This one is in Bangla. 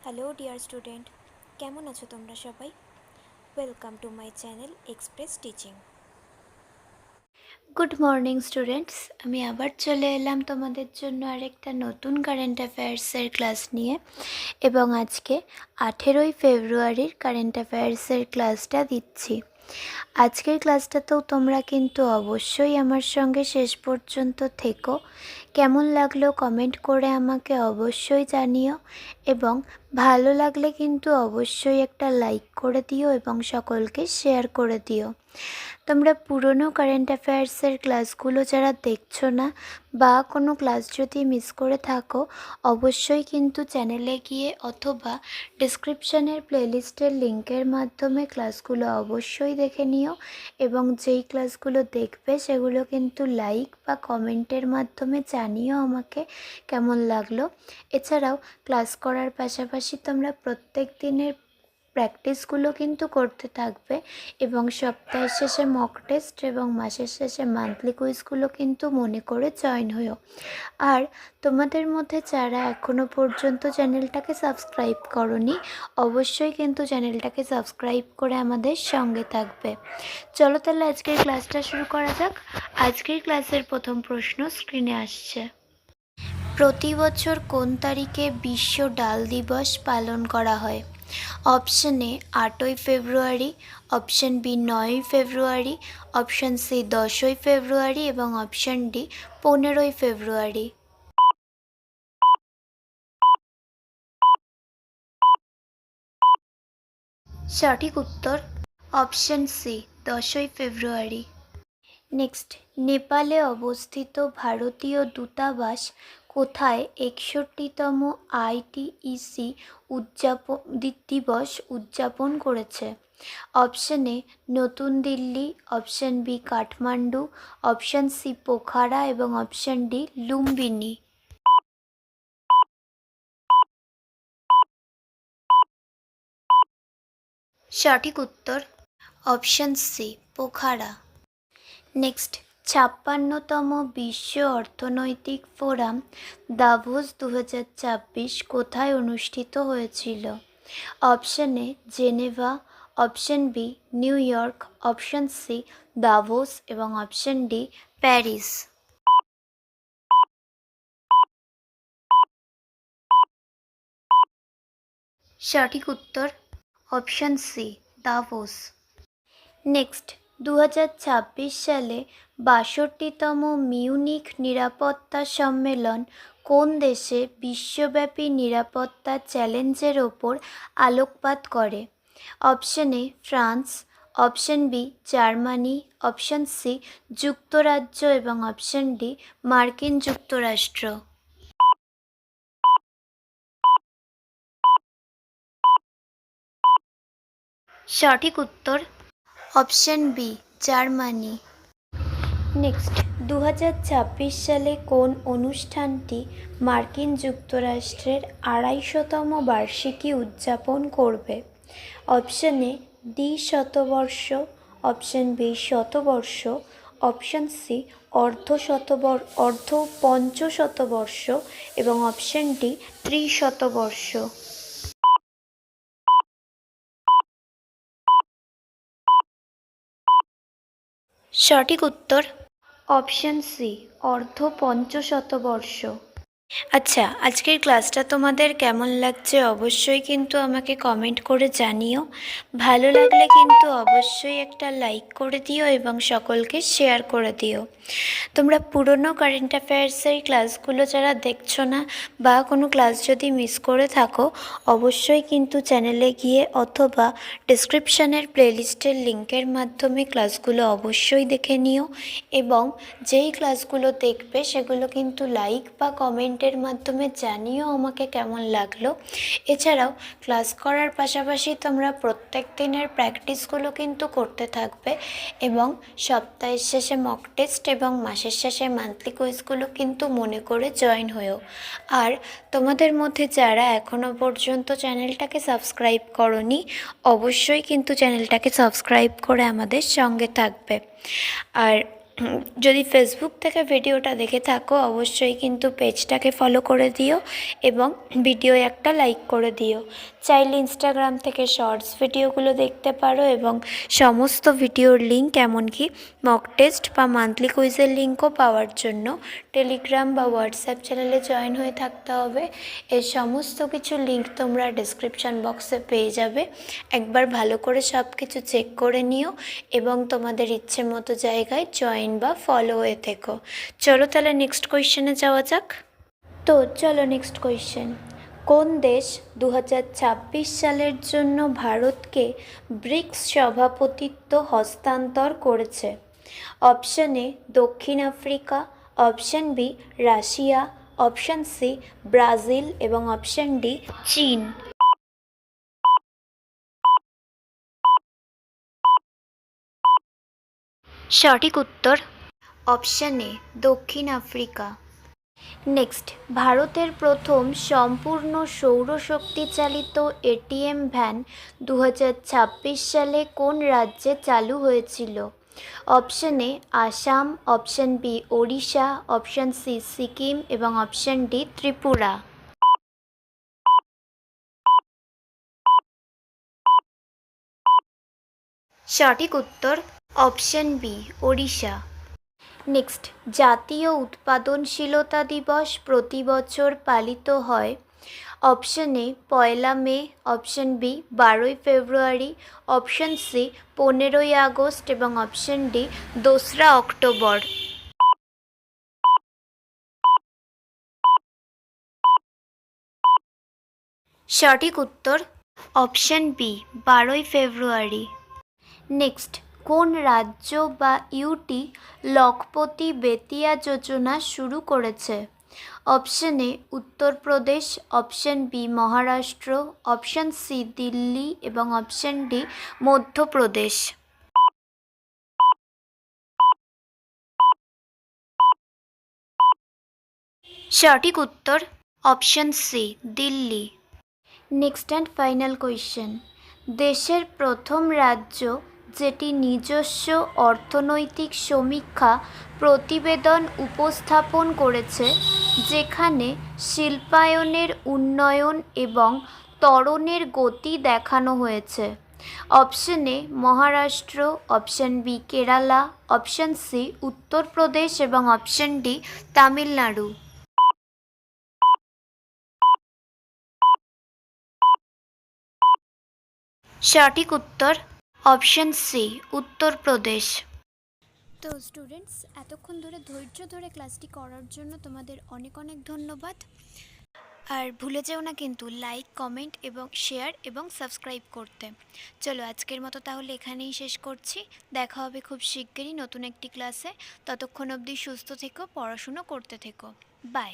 হ্যালো ডিয়ার স্টুডেন্ট, কেমন আছো তোমরা সবাই? Welcome to my channel express teaching. Good morning students, আমি আবার চলে এলাম তোমাদের জন্য আরেকটা নতুন কারেন্ট অ্যাফেয়ার্সের ক্লাস নিয়ে। এবং আজকে 18ই ফেব্রুয়ারির কারেন্ট অ্যাফেয়ার্সের ক্লাসটা দিচ্ছি। আজকের ক্লাসটাতেও তোমরা কিন্তু অবশ্যই আমার সঙ্গে শেষ পর্যন্ত থেকো। কেমন লাগলো কমেন্ট করে আমাকে অবশ্যই জানিও, এবং ভালো লাগলে কিন্তু অবশ্যই একটা লাইক করে দিও এবং সকলকে শেয়ার করে দিও। তোমরা পুরনো কারেন্ট অ্যাফেয়ার্সের ক্লাসগুলো যারা দেখছো না, বা কোনো ক্লাস যদি মিস করে থাকো, অবশ্যই কিন্তু চ্যানেলে গিয়ে অথবা ডিসক্রিপশানের প্লেলিস্টের লিঙ্কের মাধ্যমে ক্লাসগুলো অবশ্যই দেখে নিও। এবং যেই ক্লাসগুলো দেখবে সেগুলো কিন্তু লাইক বা কমেন্টের মাধ্যমে জানিও আমাকে কেমন লাগলো। এছাড়াও ক্লাস করার পাশাপাশি তোমরা প্রত্যেক দিনের প্র্যাকটিসগুলো কিন্তু করতে থাকবে, এবং সপ্তাহের শেষে মক টেস্ট এবং মাসের শেষে মান্থলি কুইজগুলো কিন্তু মনে করে জয়েন হও। আর তোমাদের মধ্যে যারা এখনও পর্যন্ত চ্যানেলটাকে সাবস্ক্রাইব করোনি, অবশ্যই কিন্তু চ্যানেলটাকে সাবস্ক্রাইব করে আমাদের সঙ্গে থাকবে। চলো তাহলে আজকের ক্লাসটা শুরু করা যাক। আজকের ক্লাসের প্রথম প্রশ্ন স্ক্রিনে আসছে। প্রতি বছর কোন তারিখে বিশ্ব ডাল দিবস পালন করা হয়? অপশন এ 8ই ফেব্রুয়ারি, অপশন বি 9ই ফেব্রুয়ারি, অপশন সি 10ই ফেব্রুয়ারি এবং অপশন ডি 15ই ফেব্রুয়ারি। সঠিক উত্তর অপশন সি 10ই ফেব্রুয়ারি। নেক্সট, নেপালে অবস্থিত ভারতীয় দূতাবাস কোথায় 61তম আইটিইসি দিবস উদযাপন করেছে? অপশন এ নতুন Delhi, option B Kathmandu, option C Pokhara এবং অপশন ডি লুম্বিনী। সঠিক উত্তর অপশন সি পোখারা। নেক্সট, 56তম বিশ্ব অর্থনৈতিক ফোরাম দাভোস 2024 কোথায় অনুষ্ঠিত হয়েছিল? Option A Geneva, option B New York, option C Davos এবং অপশন ডি প্যারিস। সঠিক উত্তর অপশন সি দাভোস। নেক্সট, 2026 সালে 62তম মিউনিখ নিরাপত্তা সম্মেলন কোন দেশে বিশ্বব্যাপী নিরাপত্তা চ্যালেঞ্জের ওপর আলোকপাত করে? Option A France, option B Germany, option C যুক্তরাজ্য এবং অপশন ডি মার্কিন যুক্তরাষ্ট্র। সঠিক উত্তর অপশন বি জার্মানি। নেক্সট, 2026 সালে কোন অনুষ্ঠানটি মার্কিন যুক্তরাষ্ট্রের 250তম বার্ষিকী উদযাপন করবে? অপশন এ ডি শতবর্ষ, অপশন বি শতবর্ষ, অপশন সি অর্ধ পঞ্চশতবর্ষ এবং অপশন ডি ত্রিশতবর্ষ। সঠিক উত্তর অপশন সি অর্ধ পঞ্চশতবর্ষ। আচ্ছা, আজকের ক্লাসটা তোমাদের কেমন লাগছে অবশ্যই কিন্তু আমাকে কমেন্ট করে জানিও। ভালো লাগলে কিন্তু অবশ্যই একটা লাইক করে দিও এবং সকলকে শেয়ার করে দিও। তোমরা পুরনো কারেন্ট অ্যাফেয়ার্সের ক্লাসগুলো যারা দেখছো না, বা কোনো ক্লাস যদি মিস করে থাকো, অবশ্যই কিন্তু চ্যানেলে গিয়ে অথবা ডিসক্রিপশানের প্লেলিস্টের লিঙ্কের মাধ্যমে ক্লাসগুলো অবশ্যই দেখে নিও। এবং যেই ক্লাসগুলো দেখবে সেগুলো কিন্তু লাইক বা কমেন্টের মাধ্যমে জানিও আমাকে কেমন লাগলো। এছাড়াও ক্লাস করার পাশাপাশি তোমরা প্রত্যেক দিনের প্র্যাকটিসগুলো কিন্তু করতে থাকবে, এবং সপ্তাহের শেষে মক টেস্ট এবং মাসের শেষে মান্থলি কুইজগুলো কিন্তু মনে করে জয়েন হয়েও। আর তোমাদের মধ্যে যারা এখনও পর্যন্ত চ্যানেলটাকে সাবস্ক্রাইব করোনি, অবশ্যই কিন্তু চ্যানেলটাকে সাবস্ক্রাইব করে আমাদের সঙ্গে থাকবে। আর যদি ফেসবুক থেকে ভিডিওটা দেখে থাকো অবশ্যই কিন্তু পেজটাকে ফলো করে দিও এবং ভিডিও একটা লাইক করে দিও। চাইলে ইনস্টাগ্রাম থেকে শর্টস ভিডিওগুলো দেখতে পারো এবং সমস্ত ভিডিওর লিঙ্ক এমনকি মক টেস্ট বা মান্থলি কুইজের লিঙ্কও পাওয়ার জন্য টেলিগ্রাম বা হোয়াটসঅ্যাপ চ্যানেলে জয়েন হয়ে থাকতে হবে। এর সমস্ত কিছু লিঙ্ক তোমরা ডেসক্রিপশান বক্সে পেয়ে যাবে। একবার ভালো করে সব কিছু চেক করে নিও এবং তোমাদের ইচ্ছে মতো জায়গায় জয়েন বা ফলো হয়ে থেকো। চলো তাহলে নেক্সট কোয়েশ্চেনে যাওয়া যাক। তো চলো নেক্সট কোয়েশ্চেন, কোন দেশ 2026 সালের জন্য ভারতকে ব্রিক্স সভাপতিত্ব হস্তান্তর করেছে? অপশন এ দক্ষিণ Africa, option B Russia, option C Brazil এবং অপশন ডি চীন। সঠিক উত্তর অপশন এ দক্ষিণ আফ্রিকা। নেক্সট, ভারতের প্রথম সম্পূর্ণ সৌরশক্তি চালিত এটিএম ভ্যান 2026 সালে কোন রাজ্যে চালু হয়েছিল? Option A Assam, option B Odisha, option C Sikkim এবং অপশন ডি ত্রিপুরা। সঠিক উত্তর অপশন বি ওড়িশা। নেক্সট, জাতীয় উৎপাদনশীলতা দিবস প্রতি বছর পালিত হয়। Option A 1 May, option B 12 February, option C 15 August এবং অপশন ডি 2 অক্টোবর। সঠিক উত্তর অপশন বি 12 ফেব্রুয়ারি। নেক্সট, কোন রাজ্য বা ইউটি লখপতি বেতিয়া যোজনা শুরু করেছে? Option A Uttar Pradesh, option B Maharashtra, option C Delhi এবং অপশন ডি মধ্যপ্রদেশ। সঠিক উত্তর option C Delhi. Next and final question, দেশের প্রথম রাজ্য যেটি নিজস্ব অর্থনৈতিক সমীক্ষা প্রতিবেদন উপস্থাপন করেছে, যেখানে শিল্পায়নের উন্নয়ন এবং ত্বরণের গতি দেখানো হয়েছে? Option A Maharashtra, option B Kerala, option C Uttar Pradesh এবং অপশন ডি তামিলনাড়ু। সঠিক উত্তর অপশন সি উত্তরপ্রদেশ। তো স্টুডেন্টস, এতক্ষণ ধরে ধৈর্য ধরে ক্লাসটি করার জন্য তোমাদের অনেক অনেক ধন্যবাদ। আর ভুলে যেও না কিন্তু লাইক, কমেন্ট এবং শেয়ার এবং সাবস্ক্রাইব করতে। চলো আজকের মতো তাহলে এখানেই শেষ করছি। দেখা হবে খুব শিগগিরই নতুন একটি ক্লাসে। ততক্ষণ অবধি সুস্থ থেকো, পড়াশুনো করতে থেকো। বাই।